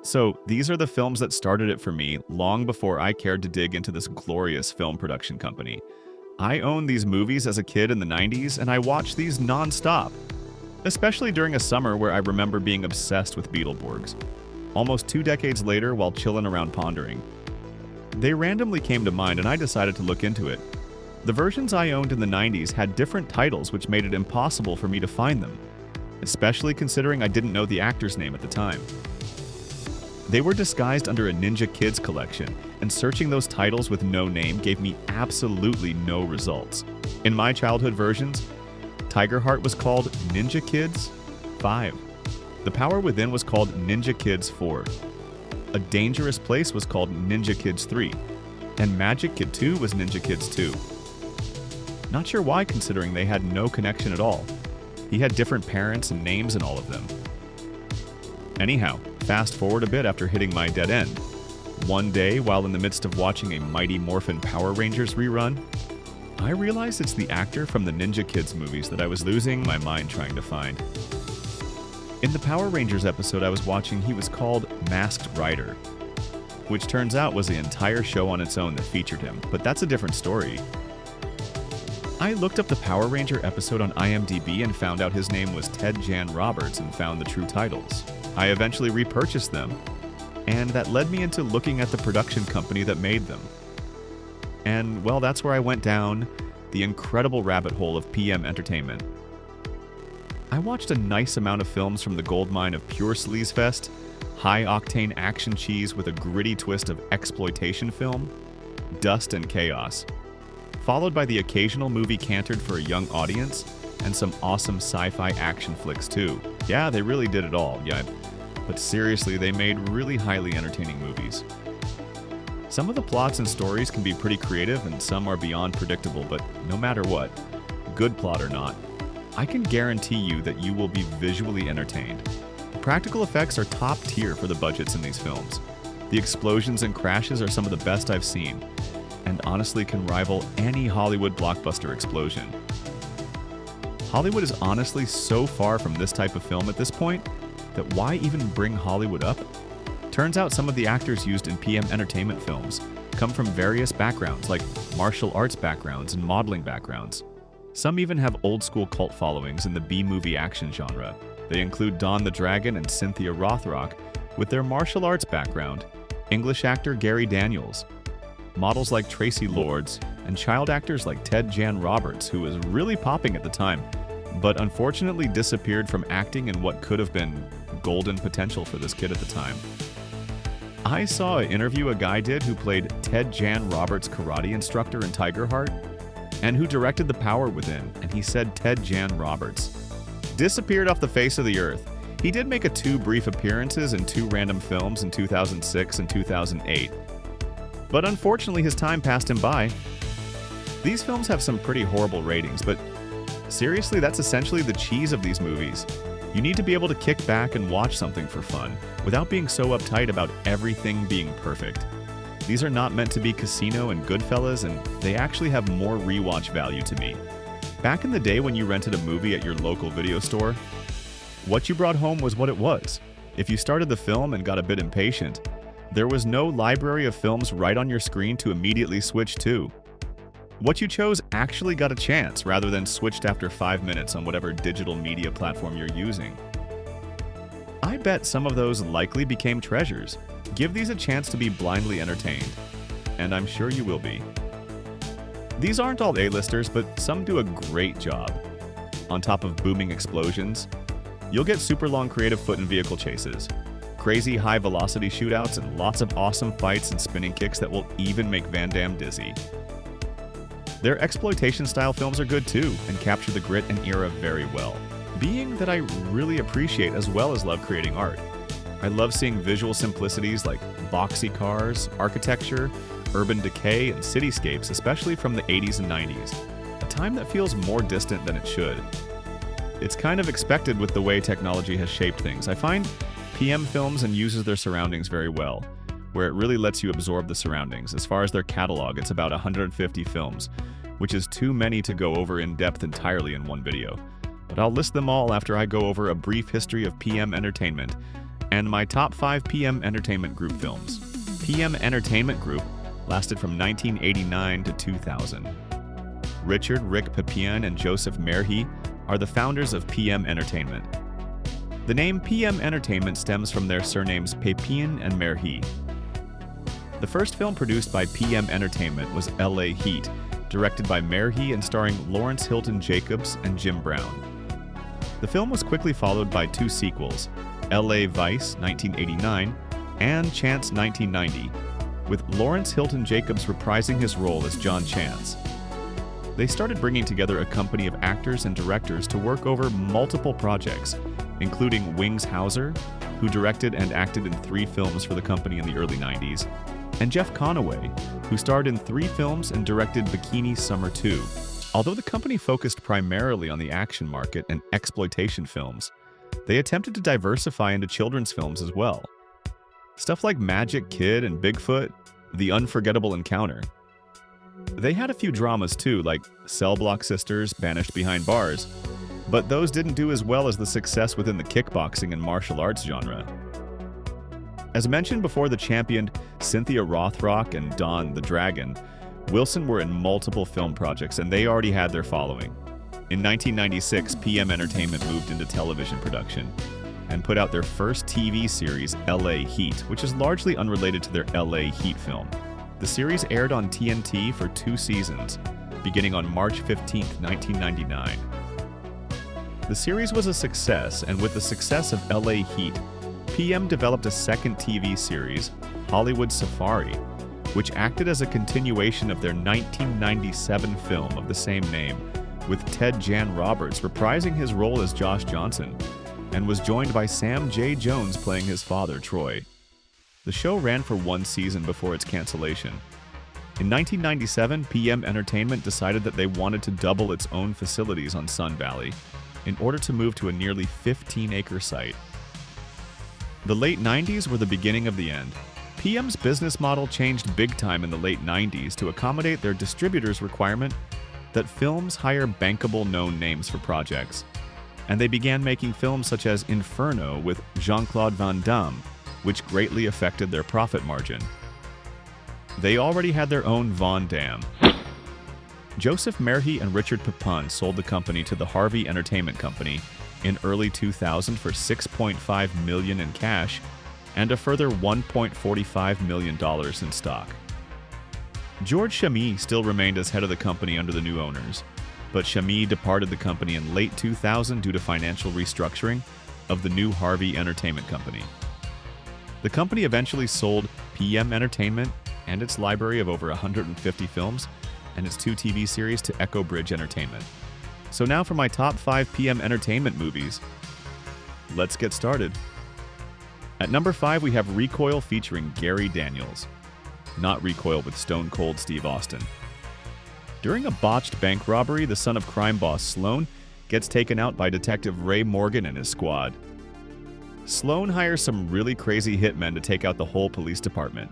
So, these are the films that started it for me long before I cared to dig into this glorious film production company. I owned these movies as a kid in the 90s, and I watched these non-stop, especially during a summer where I remember being obsessed with Beetleborgs. Almost 2 decades later, while chilling around pondering, they randomly came to mind and I decided to look into it. The versions I owned in the 90s had different titles which made it impossible for me to find them, especially considering I didn't know the actor's name at the time. They were disguised under a Ninja Kids collection, and searching those titles with no name gave me absolutely no results. In my childhood versions, Tigerheart was called Ninja Kids 5. The Power Within was called Ninja Kids 4. A Dangerous Place was called Ninja Kids 3. And Magic Kid 2 was Ninja Kids 2. Not sure why, considering they had no connection at all. He had different parents and names in all of them. Anyhow, fast forward a bit after hitting my dead end. One day, while in the midst of watching a Mighty Morphin Power Rangers rerun, I realized it's the actor from the Ninja Kids movies that I was losing my mind trying to find. In the Power Rangers episode I was watching, he was called Masked Rider, which turns out was the entire show on its own that featured him, but that's a different story. I looked up the Power Ranger episode on IMDb and found out his name was Ted Jan Roberts and found the true titles. I eventually repurchased them, and that led me into looking at the production company that made them. And, well, that's where I went down the incredible rabbit hole of PM Entertainment. I watched a nice amount of films from the goldmine of pure sleazefest, high-octane action cheese with a gritty twist of exploitation film, dust and chaos, followed by the occasional movie cantered for a young audience, and some awesome sci-fi action flicks too. Yeah, they really did it all, yeah. But seriously, they made really highly entertaining movies. Some of the plots and stories can be pretty creative and some are beyond predictable, but no matter what, good plot or not, I can guarantee you that you will be visually entertained. The practical effects are top tier for the budgets in these films. The explosions and crashes are some of the best I've seen, and honestly can rival any Hollywood blockbuster explosion. Hollywood is honestly so far from this type of film at this point that why even bring Hollywood up? Turns out some of the actors used in PM Entertainment films come from various backgrounds like martial arts backgrounds and modeling backgrounds. Some even have old-school cult followings in the B-movie action genre. They include Don the Dragon and Cynthia Rothrock with their martial arts background, English actor Gary Daniels, models like Tracy Lords, and child actors like Ted Jan Roberts, who was really popping at the time, but unfortunately disappeared from acting in what could have been golden potential for this kid at the time. I saw an interview a guy did who played Ted Jan Roberts' karate instructor in Tigerheart, and who directed The Power Within, and he said Ted Jan Roberts disappeared off the face of the earth. He did make 2 brief appearances in 2 random films in 2006 and 2008, but unfortunately his time passed him by. These films have some pretty horrible ratings, but seriously, that's essentially the cheese of these movies. You need to be able to kick back and watch something for fun, without being so uptight about everything being perfect. These are not meant to be Casino and Goodfellas, and they actually have more rewatch value to me. Back in the day when you rented a movie at your local video store, what you brought home was what it was. If you started the film and got a bit impatient, there was no library of films right on your screen to immediately switch to. What you chose actually got a chance rather than switched after 5 minutes on whatever digital media platform you're using. I bet some of those likely became treasures. Give these a chance to be blindly entertained, and I'm sure you will be. These aren't all A-listers, but some do a great job. On top of booming explosions, you'll get super long creative foot and vehicle chases, crazy high-velocity shootouts, and lots of awesome fights and spinning kicks that will even make Van Damme dizzy. Their exploitation-style films are good too, and capture the grit and era very well, being that I really appreciate as well as love creating art. I love seeing visual simplicities like boxy cars, architecture, urban decay, and cityscapes, especially from the 80s and 90s, a time that feels more distant than it should. It's kind of expected with the way technology has shaped things. I find PM films and uses their surroundings very well, where it really lets you absorb the surroundings. As far as their catalog, it's about 150 films, which is too many to go over in depth entirely in one video. But I'll list them all after I go over a brief history of PM Entertainment and my top 5 PM Entertainment Group films. PM Entertainment Group lasted from 1989 to 2000. Richard Rick Pepin and Joseph Merhi are the founders of PM Entertainment. The name PM Entertainment stems from their surnames Pepin and Merhi. The first film produced by PM Entertainment was LA Heat, directed by Merhi and starring Lawrence Hilton Jacobs and Jim Brown. The film was quickly followed by 2 sequels, LA Vice 1989 and Chance 1990, with Lawrence Hilton Jacobs reprising his role as John Chance. They started bringing together a company of actors and directors to work over multiple projects, including Wings Hauser, who directed and acted in 3 films for the company in the early 90s, and Jeff Conaway, who starred in 3 films and directed Bikini Summer 2. Although the company focused primarily on the action market and exploitation films, they attempted to diversify into children's films as well. Stuff like Magic Kid and Bigfoot, The Unforgettable Encounter. They had a few dramas too, like Cell Block Sisters, Banished Behind Bars, but those didn't do as well as the success within the kickboxing and martial arts genre. As mentioned before, the championed Cynthia Rothrock and Don the Dragon, Wilson were in multiple film projects and they already had their following. In 1996, PM Entertainment moved into television production and put out their first TV series, LA Heat, which is largely unrelated to their LA Heat film. The series aired on TNT for 2 seasons, beginning on March 15, 1999. The series was a success, and with the success of LA Heat, PM developed a second TV series, Hollywood Safari, which acted as a continuation of their 1997 film of the same name, with Ted Jan Roberts reprising his role as Josh Johnson, and was joined by Sam J. Jones playing his father, Troy. The show ran for 1 season before its cancellation. In 1997, PM Entertainment decided that they wanted to double its own facilities on Sun Valley in order to move to a nearly 15-acre site. The late 90s were the beginning of the end. PM's business model changed big time in the late 90s to accommodate their distributors' requirement that films hire bankable known names for projects, and they began making films such as Inferno with Jean-Claude Van Damme, which greatly affected their profit margin. They already had their own Von Damme. Joseph Merhi and Richard Pepin sold the company to the Harvey Entertainment Company in early 2000 for $6.5 million in cash and a further $1.45 million in stock. George Chamy still remained as head of the company under the new owners, but Chamy departed the company in late 2000 due to financial restructuring of the new Harvey Entertainment Company. The company eventually sold PM Entertainment and its library of over 150 films and its 2 TV series to Echo Bridge Entertainment. So now for my top 5 PM Entertainment movies. Let's get started. At number 5, we have Recoil featuring Gary Daniels. Not Recoil with Stone Cold Steve Austin. During a botched bank robbery, the son of crime boss Sloan gets taken out by Detective Ray Morgan and his squad. Sloan hires some really crazy hitmen to take out the whole police department.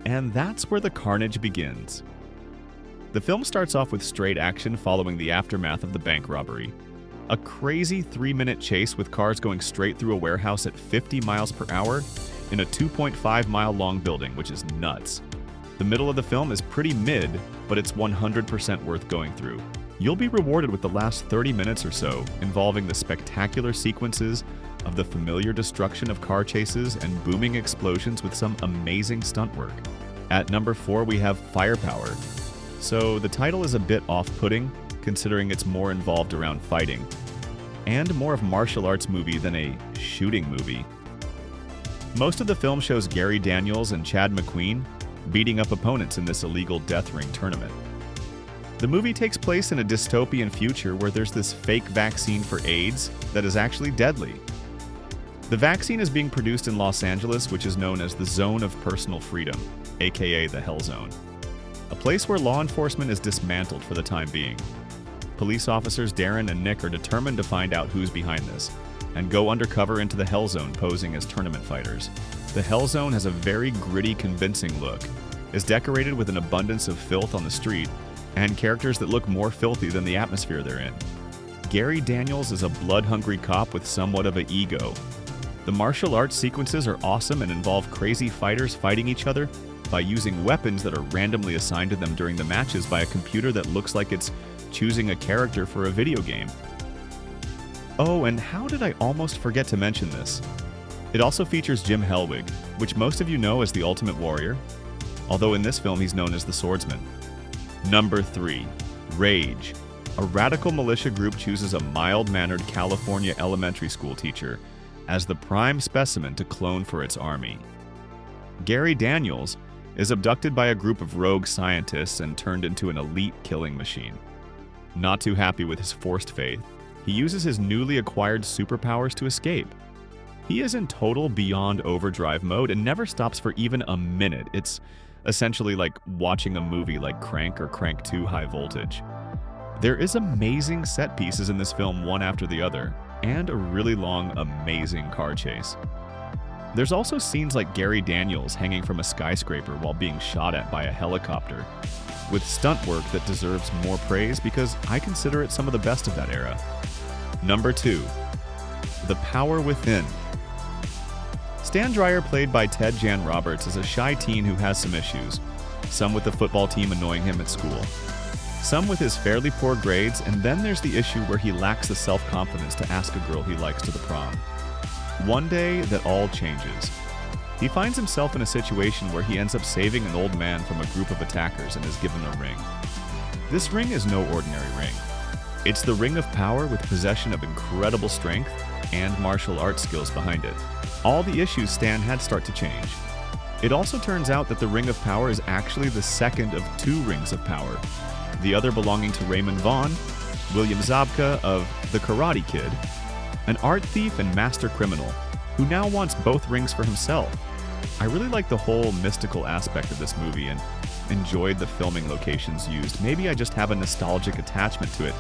And that's where the carnage begins. The film starts off with straight action following the aftermath of the bank robbery. A crazy 3-minute chase with cars going straight through a warehouse at 50 miles per hour in a 2.5-mile-long building, which is nuts. The middle of the film is pretty mid, but it's 100% worth going through. You'll be rewarded with the last 30 minutes or so, involving the spectacular sequences of the familiar destruction of car chases and booming explosions with some amazing stunt work. At number 4, we have Firepower. So the title is a bit off-putting, considering it's more involved around fighting, and more of a martial arts movie than a shooting movie. Most of the film shows Gary Daniels and Chad McQueen beating up opponents in this illegal death ring tournament. The movie takes place in a dystopian future where there's this fake vaccine for AIDS that is actually deadly. The vaccine is being produced in Los Angeles, which is known as the Zone of Personal Freedom, aka the Hell Zone, a place where law enforcement is dismantled for the time being. Police officers Darren and Nick are determined to find out who's behind this, and go undercover into the Hell Zone posing as tournament fighters. The Hell Zone has a very gritty, convincing look, is decorated with an abundance of filth on the street, and characters that look more filthy than the atmosphere they're in. Gary Daniels is a blood-hungry cop with somewhat of an ego. The martial arts sequences are awesome and involve crazy fighters fighting each other by using weapons that are randomly assigned to them during the matches by a computer that looks like it's choosing a character for a video game. Oh, and how did I almost forget to mention this? It also features Jim Hellwig, which most of you know as the Ultimate Warrior, although in this film he's known as the Swordsman. Number 3. Rage. A radical militia group chooses a mild-mannered California elementary school teacher as the prime specimen to clone for its army. Gary Daniels is abducted by a group of rogue scientists and turned into an elite killing machine. Not too happy with his forced faith, he uses his newly acquired superpowers to escape. He is in total beyond overdrive mode and never stops for even a minute. It's essentially like watching a movie like Crank or Crank 2 High Voltage. There is amazing set pieces in this film one after the other, and a really long, amazing car chase. There's also scenes like Gary Daniels hanging from a skyscraper while being shot at by a helicopter, with stunt work that deserves more praise because I consider it some of the best of that era. Number 2. The Power Within. Stan Dreyer, played by Ted Jan Roberts, is a shy teen who has some issues, some with the football team annoying him at school, some with his fairly poor grades, and then there's the issue where he lacks the self-confidence to ask a girl he likes to the prom. One day, that all changes. He finds himself in a situation where he ends up saving an old man from a group of attackers and is given a ring. This ring is no ordinary ring. It's the Ring of Power with possession of incredible strength and martial arts skills behind it. All the issues Stan had start to change. It also turns out that the Ring of Power is actually the second of 2 Rings of Power, the other belonging to Raymond Vaughn, William Zabka of The Karate Kid, an art thief and master criminal who now wants both rings for himself. I really like the whole mystical aspect of this movie and enjoyed the filming locations used. Maybe I just have a nostalgic attachment to it,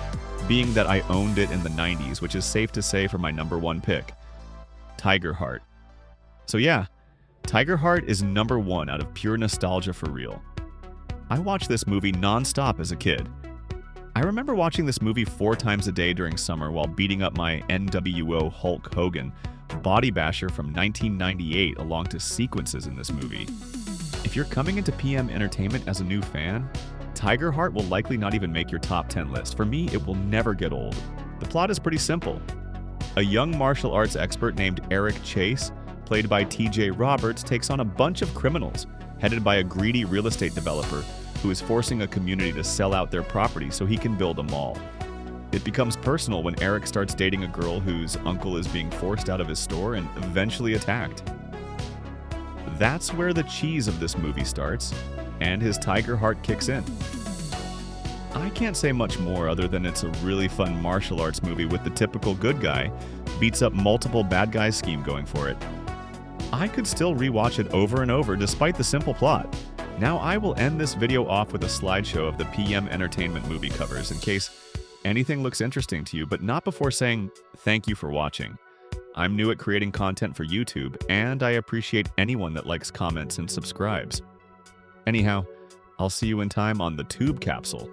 being that I owned it in the 90s, which is safe to say for my number 1 pick, Tiger Heart. So yeah, Tiger Heart is number 1 out of pure nostalgia for real. I watched this movie non-stop as a kid. I remember watching this movie 4 times a day during summer while beating up my NWO Hulk Hogan body basher from 1998 along to sequences in this movie. If you're coming into PM Entertainment as a new fan, Tiger Heart will likely not even make your top 10 list. For me, it will never get old. The plot is pretty simple. A young martial arts expert named Eric Chase, played by TJ Roberts, takes on a bunch of criminals, headed by a greedy real estate developer who is forcing a community to sell out their property so he can build a mall. It becomes personal when Eric starts dating a girl whose uncle is being forced out of his store and eventually attacked. That's where the cheese of this movie starts, and his Tiger Heart kicks in. I can't say much more other than it's a really fun martial arts movie with the typical good guy beats up multiple bad guys scheme going for it. I could still rewatch it over and over despite the simple plot. Now I will end this video off with a slideshow of the PM Entertainment movie covers in case anything looks interesting to you, but not before saying thank you for watching. I'm new at creating content for YouTube, and I appreciate anyone that likes, comments, and subscribes. Anyhow, I'll see you in time on the Tube Capsule.